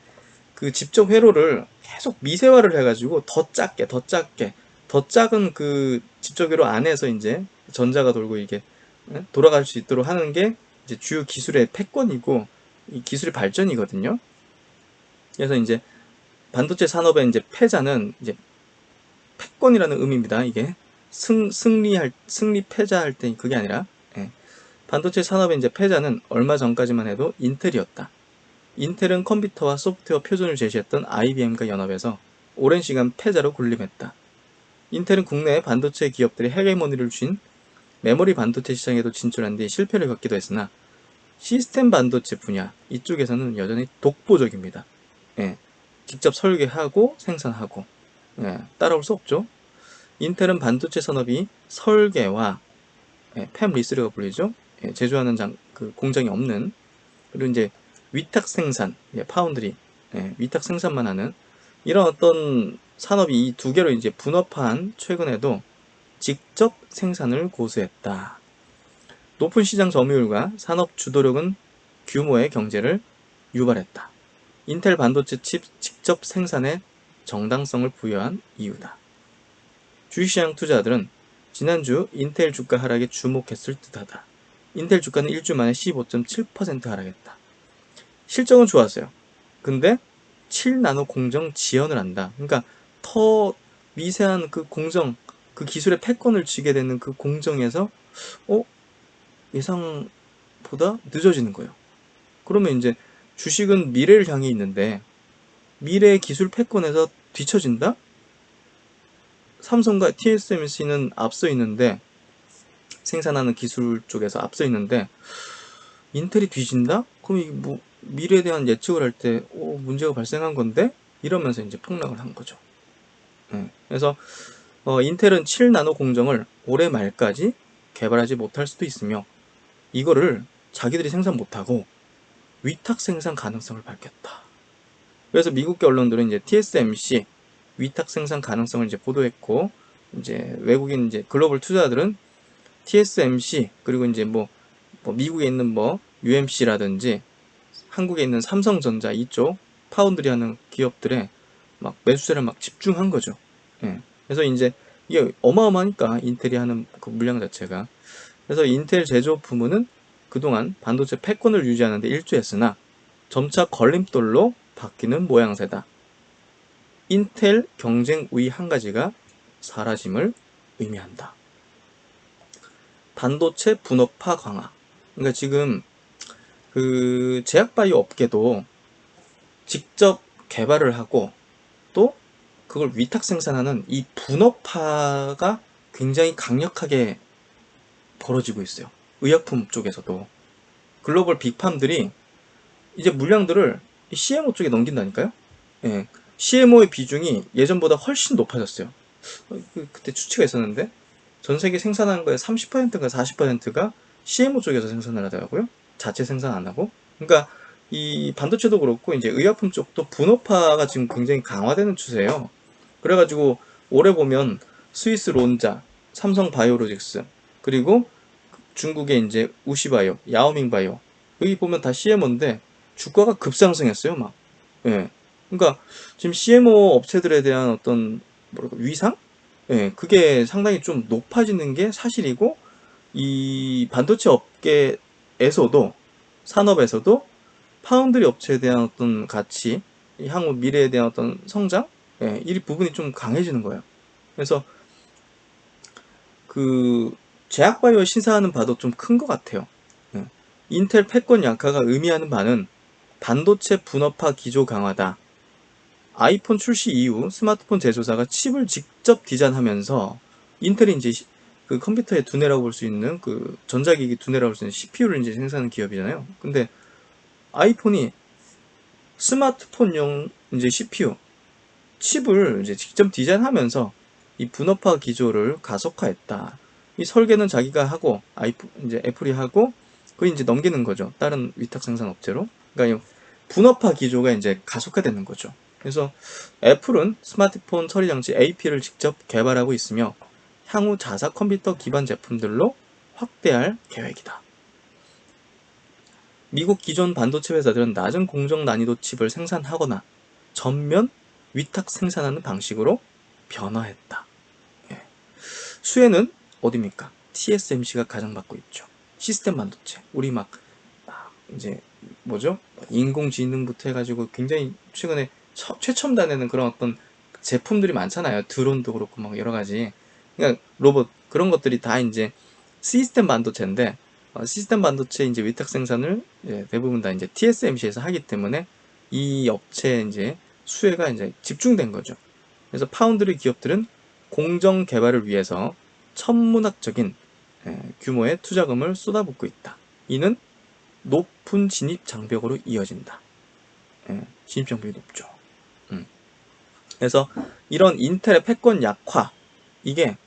그 직접 회로를 계속 미세화를 해가지고 더 작은 그 직접 회로 안에서 이제 전자가 돌고 이게 돌아갈 수 있도록 하는 게 이제 주요 기술의 패권이고 이 기술의 발전이거든요. 그래서 이제 반도체 산업의 이제 패자는 이제 패권이라는 의미입니다. 이게 승리 패자할 때 그게 아니라 예. 반도체 산업의 이제 패자는 얼마 전까지만 해도 인텔이었다. 인텔은 컴퓨터와 소프트웨어 표준을 제시했던 IBM과 연합해서 오랜 시간 패자로 군림했다. 인텔은 국내 반도체 기업들의 헤게모니를 쥔 메모리 반도체 시장에도 진출한 뒤 실패를 겪기도 했으나 시스템 반도체 분야 이쪽에서는 여전히 독보적입니다. 예, 직접 설계하고 생산하고 따라올 수 없죠. 인텔은 반도체 산업이 설계와 팹리스라고 불리죠. 제조하는 그 공장이 없는 그리고 이제 위탁 생산, 파운드리, 위탁 생산만 하는 이런 어떤 산업이 이 두 개로 이제 분업한 최근에도 직접 생산을 고수했다. 높은 시장 점유율과 산업 주도력은 규모의 경제를 유발했다. 인텔 반도체 칩 직접 생산에 정당성을 부여한 이유다. 주식시장 투자자들은 지난주 인텔 주가 하락에 주목했을 듯하다. 인텔 주가는 일주 만에 15.7% 하락했다. 실적은 좋았어요. 근데 7나노 공정 지연을 한다. 그러니까 더 미세한 그 공정, 그 기술의 패권을 쥐게 되는 그 공정에서 예상보다 늦어지는 거예요. 그러면 이제 주식은 미래를 향해 있는데 미래의 기술 패권에서 뒤처진다? 삼성과 TSMC는 앞서 있는데 생산하는 기술 쪽에서 앞서 있는데 인텔이 뒤진다? 그럼 이게 뭐 미래에 대한 예측을 할 때 문제가 발생한 건데 이러면서 이제 폭락을 한 거죠. 그래서 인텔은 7나노 공정을 올해 말까지 개발하지 못할 수도 있으며 이거를 자기들이 생산 못하고 위탁 생산 가능성을 밝혔다. 그래서 미국계 언론들은 이제 TSMC 위탁 생산 가능성을 이제 보도했고 이제 외국인 이제 글로벌 투자들은 TSMC 그리고 이제 뭐 미국에 있는 뭐 UMC라든지 한국에 있는 삼성전자 이쪽 파운드리 하는 기업들의 막 매수세를 막 집중한 거죠. 그래서 이제 이게 어마어마하니까 인텔이 하는 그 물량 자체가. 그래서 인텔 제조 부문은 그동안 반도체 패권을 유지하는 데 일조했으나 점차 걸림돌로 바뀌는 모양새다. 인텔 경쟁 우위 한 가지가 사라짐을 의미한다. 반도체 분업화 강화. 그러니까 지금 그 제약바이오 업계도 직접 개발을 하고 또 그걸 위탁 생산하는 이 분업화가 굉장히 강력하게 벌어지고 있어요. 의약품 쪽에서도 글로벌 빅팜들이 이제 물량들을 CMO 쪽에 넘긴다니까요. CMO의 비중이 예전보다 훨씬 높아졌어요. 그때 추치가 있었는데 전 세계 생산하는 거에 30%가 40%가 CMO 쪽에서 생산을 하더라고요. 자체 생산 안 하고. 그러니까 이 반도체도 그렇고 이제 의약품 쪽도 분업화가 지금 굉장히 강화되는 추세예요. 그래가지고 올해 보면 스위스 론자, 삼성 바이오로직스, 그리고 중국의 이제 우시바이오, 야오밍바이오 여기 보면 다 CMO인데 주가가 급상승했어요, 막. 그러니까 지금 CMO 업체들에 대한 어떤 뭐랄까 위상? 그게 상당히 좀 높아지는 게 사실이고 이 반도체 업계에서도 산업에서도 파운드리 업체에 대한 어떤 가치, 향후 미래에 대한 어떤 성장, 이 부분이 좀 강해지는 거예요. 그래서 그 제약바이오 시사하는 바도 좀 큰 것 같아요. 인텔 패권 약화가 의미하는 바는 반도체 분업화 기조 강화다. 아이폰 출시 이후 스마트폰 제조사가 칩을 직접 디자인하면서 인텔이 이제 그 컴퓨터의 두뇌라고 볼 수 있는 그 전자기기 두뇌라고 볼 수 있는 CPU를 이제 생산하는 기업이잖아요. 근데 아이폰이 스마트폰용 이제 CPU 칩을 이제 직접 디자인하면서 이 분업화 기조를 가속화했다. 이 설계는 자기가 하고 아이폰 이제 애플이 하고 그 이제 넘기는 거죠. 다른 위탁 생산 업체로. 그러니까 이 분업화 기조가 이제 가속화되는 거죠. 그래서 애플은 스마트폰 처리 장치 AP를 직접 개발하고 있으며 향후 자사 컴퓨터 기반 제품들로 확대할 계획이다. 미국 기존 반도체 회사들은 낮은 공정 난이도 칩을 생산하거나 전면 위탁 생산하는 방식으로 변화했다. 예. 수혜는 어디입니까? TSMC가 가장 맡고 있죠. 시스템 반도체. 우리 이제 뭐죠? 인공지능부터 해가지고 굉장히 최근에 최첨단에는 그런 어떤 제품들이 많잖아요. 드론도 그렇고 막 여러 가지. 그러니까 로봇 그런 것들이 다 이제 시스템 반도체인데 시스템 반도체 이제 위탁 생산을 대부분 다 이제 TSMC에서 하기 때문에 이 업체 이제 수혜가 이제 집중된 거죠. 그래서 파운드리 기업들은 공정 개발을 위해서 천문학적인 규모의 투자금을 쏟아붓고 있다. 이는 높은 진입 장벽으로 이어진다. 진입 장벽이 높죠. 그래서 이런 인텔의 패권 약화, 이게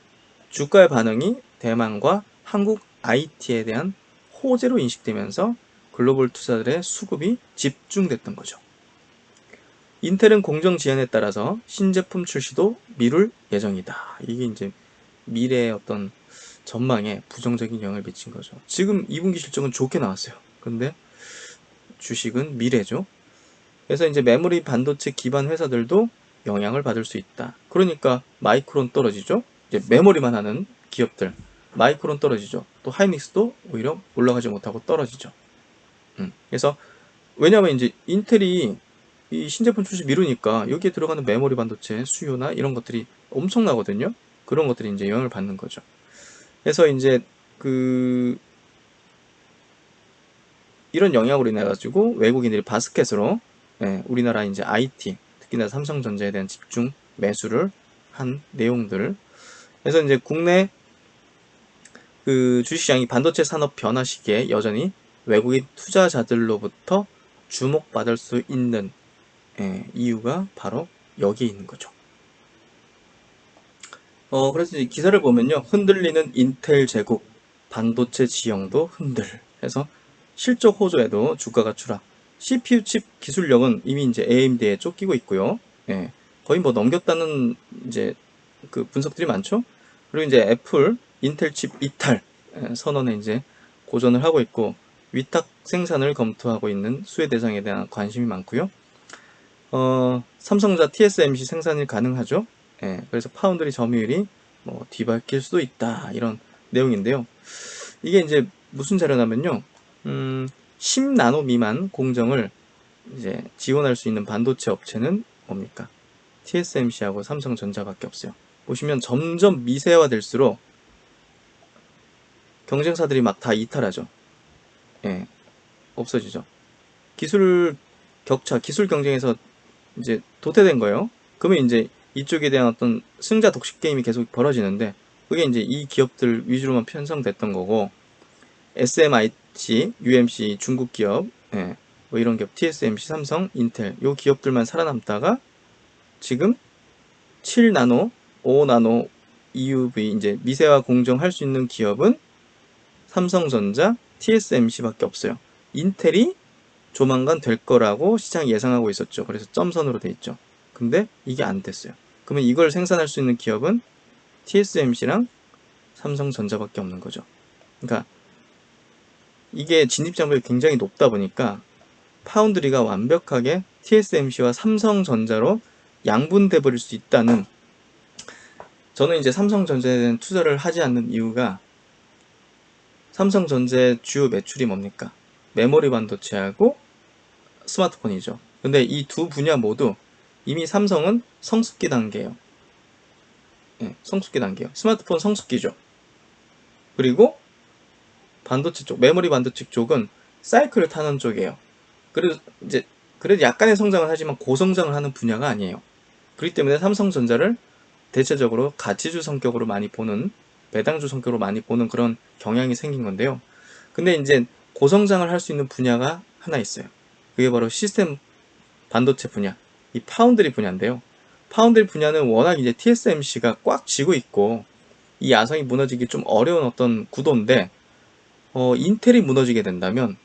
주가의 반응이 대만과 한국 IT에 대한 호재로 인식되면서 글로벌 투자들의 수급이 집중됐던 거죠. 인텔은 공정 지연에 따라서 신제품 출시도 미룰 예정이다. 이게 이제 미래의 어떤 전망에 부정적인 영향을 미친 거죠. 지금 2분기 실적은 좋게 나왔어요. 근데 주식은 미래죠. 그래서 이제 메모리 반도체 기반 회사들도 영향을 받을 수 있다. 그러니까 마이크론 떨어지죠. 이제 메모리만 하는 기업들 마이크론 떨어지죠. 또 하이닉스도 오히려 올라가지 못하고 떨어지죠. 그래서 왜냐하면 이제 인텔이 이 신제품 출시 미루니까 여기에 들어가는 메모리 반도체 수요나 이런 것들이 엄청나거든요. 그런 것들이 이제 영향을 받는 거죠. 그래서 이제 이런 영향으로 인해 가지고 외국인들이 바스켓으로 우리나라 이제 IT 특히나 삼성전자에 대한 집중 매수를 한 내용들. 그래서 이제 국내 주식시장이 반도체 산업 변화 시기에 여전히 외국인 투자자들로부터 주목받을 수 있는 이유가 바로 여기에 있는 거죠. 그래서 이 기사를 보면요. 흔들리는 인텔 제국, 반도체 지형도 흔들 해서 실적 호조에도 주가가 추락. CPU 칩 기술력은 이미 이제 AMD에 쫓기고 있고요. 거의 뭐 넘겼다는 이제 그 분석들이 많죠. 그리고 이제 애플 인텔 칩 이탈 선언에 이제 고전을 하고 있고 위탁 생산을 검토하고 있는 수혜 대상에 대한 관심이 많고요. 삼성전자 TSMC 생산이 가능하죠. 그래서 파운드리 점유율이 뭐 뒤바뀔 수도 있다 이런 내용인데요. 이게 이제 무슨 자료냐면요. 10나노 미만 공정을 이제 지원할 수 있는 반도체 업체는 뭡니까? TSMC하고 삼성전자밖에 없어요. 보시면 점점 미세화될수록 경쟁사들이 막 다 이탈하죠. 없어지죠. 기술 격차, 기술 경쟁에서 이제 도태된 거예요. 그러면 이제 이쪽에 대한 어떤 승자 독식 게임이 계속 벌어지는데 그게 이제 이 기업들 위주로만 편성됐던 거고 SMIC, UMC 중국 기업, 뭐 이런 기업 TSMC, 삼성, 인텔 요 기업들만 살아남다가 지금 7나노, 5나노 EUV 이제 미세화 공정할 수 있는 기업은 삼성전자, TSMC밖에 없어요. 인텔이 조만간 될 거라고 시장이 예상하고 있었죠. 그래서 점선으로 돼 있죠. 근데 이게 안 됐어요. 그러면 이걸 생산할 수 있는 기업은 TSMC랑 삼성전자밖에 없는 거죠. 그러니까 이게 진입장벽이 굉장히 높다 보니까 파운드리가 완벽하게 TSMC와 삼성전자로 양분돼 버릴 수 있다는, 저는 이제 삼성전자에 대한 투자를 하지 않는 이유가 삼성전자의 주요 매출이 뭡니까? 메모리 반도체하고 스마트폰이죠. 근데 이 두 분야 모두 이미 삼성은 성숙기 단계예요. 성숙기 단계예요. 스마트폰 성숙기죠. 그리고 반도체 쪽, 메모리 반도체 쪽은 사이클을 타는 쪽이에요. 그래도 약간의 성장을 하지만 고성장을 하는 분야가 아니에요. 그렇기 때문에 삼성전자를 대체적으로 가치주 성격으로 많이 보는, 배당주 성격으로 많이 보는 그런 경향이 생긴 건데요. 근데 이제 고성장을 할 수 있는 분야가 하나 있어요. 그게 바로 시스템 반도체 분야, 이 파운드리 분야인데요. 파운드리 분야는 워낙 이제 TSMC가 꽉 쥐고 있고 이 야성이 무너지기 좀 어려운 어떤 구도인데 인텔이 무너지게 된다면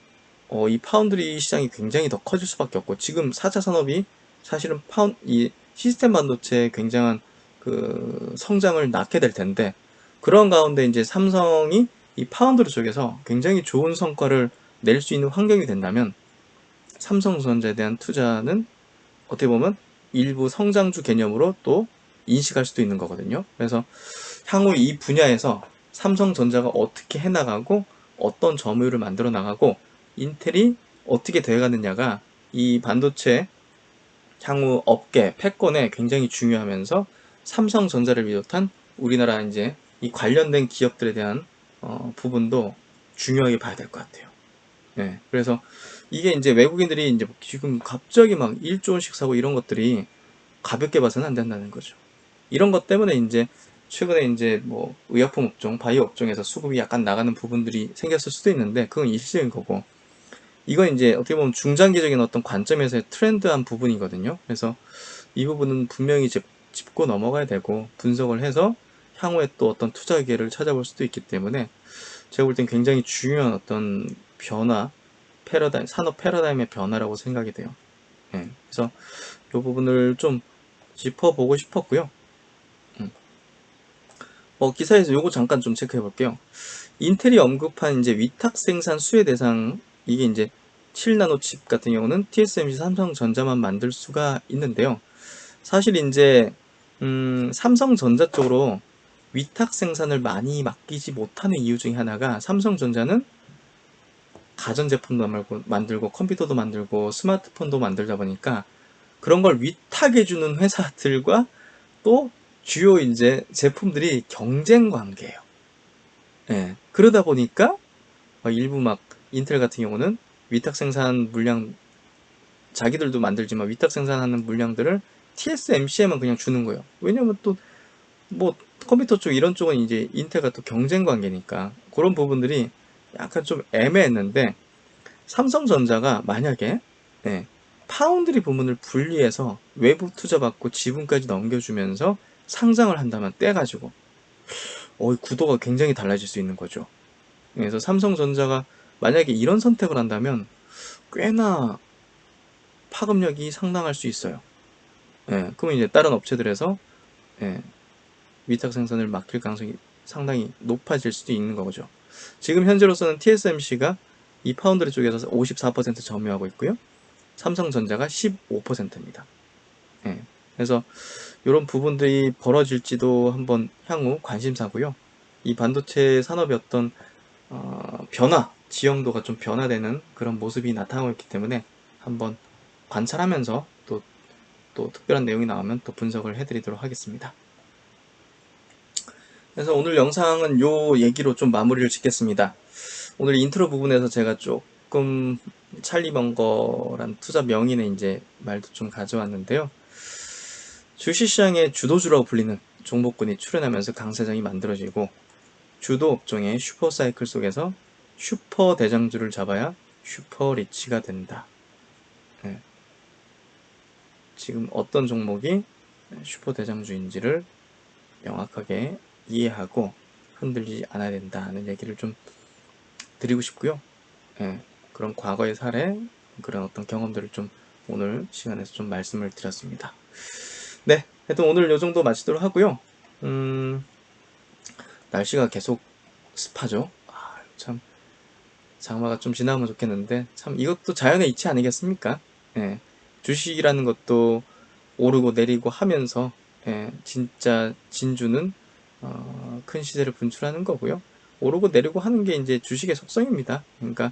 이 파운드리 시장이 굉장히 더 커질 수밖에 없고, 지금 4차 산업이 사실은 이 시스템 반도체에 굉장한 그 성장을 낳게 될 텐데 그런 가운데 이제 삼성이 이 파운드로 쪽에서 굉장히 좋은 성과를 낼 수 있는 환경이 된다면 삼성전자에 대한 투자는 어떻게 보면 일부 성장주 개념으로 또 인식할 수도 있는 거거든요. 그래서 향후 이 분야에서 삼성전자가 어떻게 해나가고 어떤 점유율을 만들어 나가고 인텔이 어떻게 되어가느냐가 이 반도체 향후 업계 패권에 굉장히 중요하면서 삼성전자를 비롯한 우리나라 이제 이 관련된 기업들에 대한 부분도 중요하게 봐야 될 것 같아요. 네, 그래서 이게 이제 외국인들이 이제 지금 갑자기 막 1조 원씩 사고 이런 것들이 가볍게 봐서는 안 된다는 거죠. 이런 것 때문에 이제 최근에 이제 뭐 의약품 업종, 바이오 업종에서 수급이 약간 나가는 부분들이 생겼을 수도 있는데 그건 일시적인 거고 이건 이제 어떻게 보면 중장기적인 어떤 관점에서의 트렌드한 부분이거든요. 그래서 이 부분은 분명히 짚고 넘어가야 되고 분석을 해서 향후에 또 어떤 투자 기회를 찾아볼 수도 있기 때문에 제가 볼 땐 굉장히 중요한 어떤 변화, 패러다임, 산업 패러다임의 변화라고 생각이 돼요. 예, 그래서 이 부분을 좀 짚어보고 싶었고요. 기사에서 요거 잠깐 좀 체크해 볼게요. 인텔이 언급한 이제 위탁 생산 수혜 대상, 이게 이제 7나노 칩 같은 경우는 TSMC 삼성전자만 만들 수가 있는데요. 사실 이제 삼성전자 쪽으로 위탁 생산을 많이 맡기지 못하는 이유 중에 하나가 삼성전자는 가전제품도 만들고 컴퓨터도 만들고 스마트폰도 만들다 보니까 그런 걸 위탁해주는 회사들과 또 주요 이제 제품들이 경쟁 관계예요. 예. 그러다 보니까 일부 막 인텔 같은 경우는 위탁 생산 물량 자기들도 만들지만 위탁 생산하는 물량들을 TSMC에만 그냥 주는 거예요. 왜냐면 또 뭐 컴퓨터 쪽 이런 쪽은 이제 인텔과 또 경쟁 관계니까 그런 부분들이 약간 좀 애매했는데 삼성전자가 만약에 예, 파운드리 부문을 분리해서 외부 투자 받고 지분까지 넘겨주면서 상장을 한다면 떼가지고 구도가 굉장히 달라질 수 있는 거죠. 그래서 삼성전자가 만약에 이런 선택을 한다면 꽤나 파급력이 상당할 수 있어요. 예, 그러면 이제 다른 업체들에서 예, 위탁 생산을 맡길 가능성이 상당히 높아질 수도 있는 거죠. 지금 현재로서는 TSMC가 이 파운드리 쪽에서 54% 점유하고 있고요. 삼성전자가 15%입니다. 예, 그래서 이런 부분들이 벌어질지도 한번 향후 관심사고요. 이 반도체 산업의 어떤 변화, 지형도가 좀 변화되는 그런 모습이 나타나고 있기 때문에 한번 관찰하면서 또 특별한 내용이 나오면 또 분석을 해드리도록 하겠습니다. 그래서 오늘 영상은 요 얘기로 좀 마무리를 짓겠습니다. 오늘 인트로 부분에서 제가 조금 찰리번거란 투자 명인의 이제 말도 좀 가져왔는데요. 주식시장의 주도주라고 불리는 종목군이 출현하면서 강세장이 만들어지고 주도 업종의 슈퍼사이클 속에서 슈퍼 대장주를 잡아야 슈퍼 리치가 된다. 네. 지금 어떤 종목이 슈퍼 대장주인지를 명확하게 이해하고 흔들리지 않아야 된다는 얘기를 좀 드리고 싶고요. 네. 그런 과거의 사례, 그런 어떤 경험들을 좀 오늘 시간에서 좀 말씀을 드렸습니다. 네, 하여튼 오늘 이 정도 마치도록 하고요. 날씨가 계속 습하죠. 참 장마가 좀 지나면 좋겠는데 참 이것도 자연의 이치 아니겠습니까? 예, 주식이라는 것도 오르고 내리고 하면서 진짜 진주는 큰 시세를 분출하는 거고요. 오르고 내리고 하는 게 이제 주식의 속성입니다. 그러니까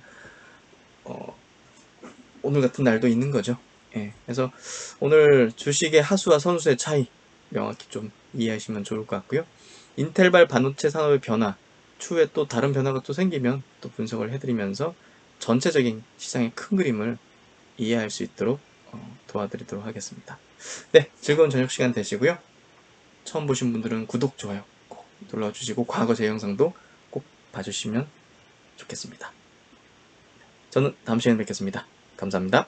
오늘 같은 날도 있는 거죠. 예, 그래서 오늘 주식의 하수와 선수의 차이 명확히 좀 이해하시면 좋을 것 같고요. 인텔발 반도체 산업의 변화, 추후에 또 다른 변화가 또 생기면 또 분석을 해드리면서 전체적인 시장의 큰 그림을 이해할 수 있도록 도와드리도록 하겠습니다. 네, 즐거운 저녁 시간 되시고요. 처음 보신 분들은 구독, 좋아요 꼭 눌러주시고 과거 제 영상도 꼭 봐주시면 좋겠습니다. 저는 다음 시간에 뵙겠습니다. 감사합니다.